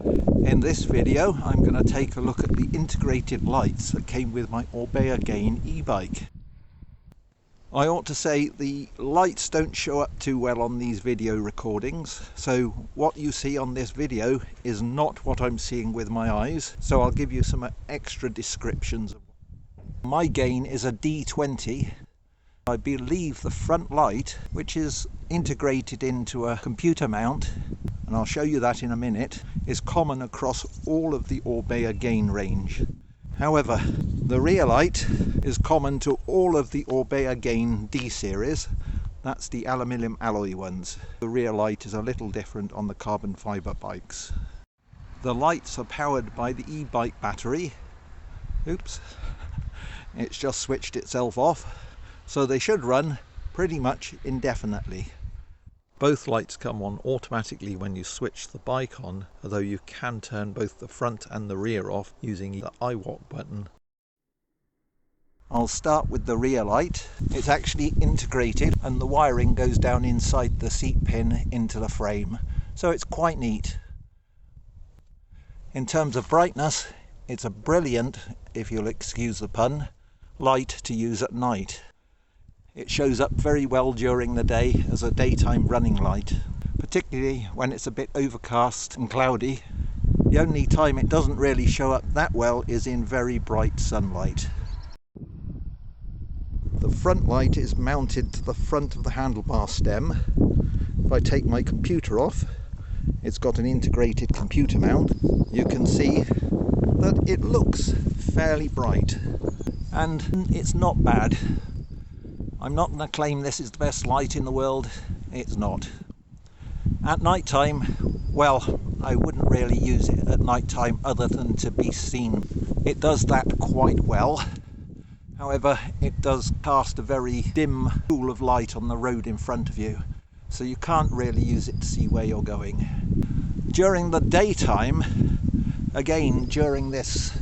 In this video I'm going to take a look at the integrated lights that came with my Orbea Gain e-bike. I ought to say the lights don't show up too well on these video recordings, so what you see on this video is not what I'm seeing with my eyes, so I'll give you some extra descriptions. My Gain is a D20. I believe the front light, which is integrated into a computer mount, and I'll show you that in a minute, is common across all of the Orbea Gain range. However, the rear light is common to all of the Orbea Gain D series. That's the aluminium alloy ones. The rear light is a little different on the carbon fibre bikes. The lights are powered by the e-bike battery. Oops, it's just switched itself off. So they should run pretty much indefinitely. Both lights come on automatically when you switch the bike on, although you can turn both the front and the rear off using the iWalk button. I'll start with the rear light. It's actually integrated and the wiring goes down inside the seat pin into the frame, so it's quite neat. In terms of brightness, it's a brilliant, if you'll excuse the pun, light to use at night. It shows up very well during the day as a daytime running light, particularly when it's a bit overcast and cloudy. The only time it doesn't really show up that well is in very bright sunlight. The front light is mounted to the front of the handlebar stem. If I take my computer off, it's got an integrated computer mount. You can see that it looks fairly bright, and it's not bad. I'm not going to claim this is the best light in the world. It's not. At night time, well, I wouldn't really use it at night time other than to be seen. It does that quite well. However, it does cast a very dim pool of light on the road in front of you, so you can't really use it to see where you're going. During the daytime, again during this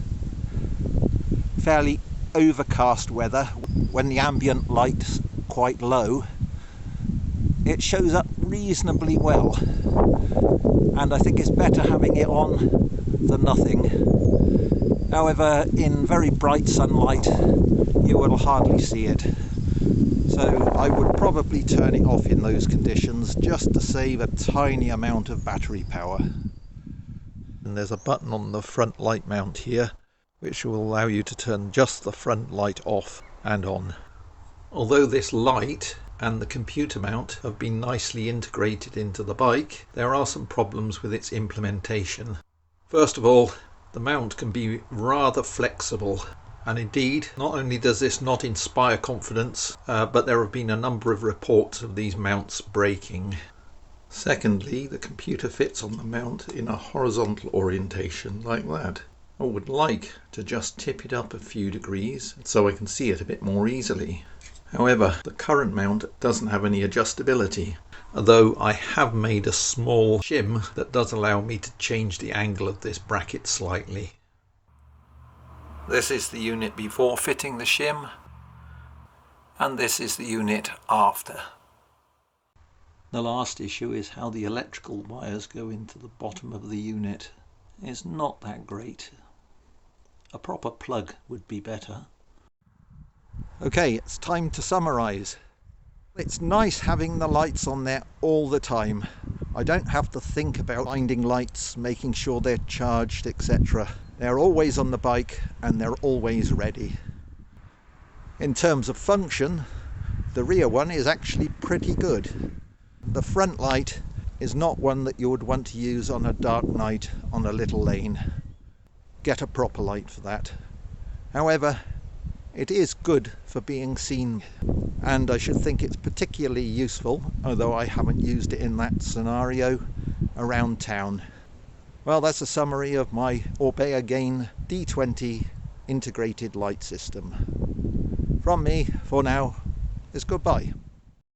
fairly overcast weather, when the ambient light's quite low, it shows up reasonably well, and I think it's better having it on than nothing. However, in very bright sunlight you will hardly see it, so I would probably turn it off in those conditions just to save a tiny amount of battery power. And there's a button on the front light mount here which will allow you to turn just the front light off and on. Although this light and the computer mount have been nicely integrated into the bike, there are some problems with its implementation. First of all, the mount can be rather flexible, and indeed not only does this not inspire confidence, but there have been a number of reports of these mounts breaking. Secondly, the computer fits on the mount in a horizontal orientation like that. I would like to just tip it up a few degrees so I can see it a bit more easily. However, the current mount doesn't have any adjustability, although I have made a small shim that does allow me to change the angle of this bracket slightly. This is the unit before fitting the shim, and this is the unit after. The last issue is how the electrical wires go into the bottom of the unit. It's not that great. A proper plug would be better. Okay, it's time to summarise. It's nice having the lights on there all the time. I don't have to think about finding lights, making sure they're charged, etc. They're always on the bike and they're always ready. In terms of function, the rear one is actually pretty good. The front light is not one that you would want to use on a dark night on a little lane. Get a proper light for that. However, it is good for being seen, and I should think it's particularly useful, although I haven't used it in that scenario, around town. Well, that's a summary of my Orbea Gain D20 integrated light system. From me, for now, is goodbye.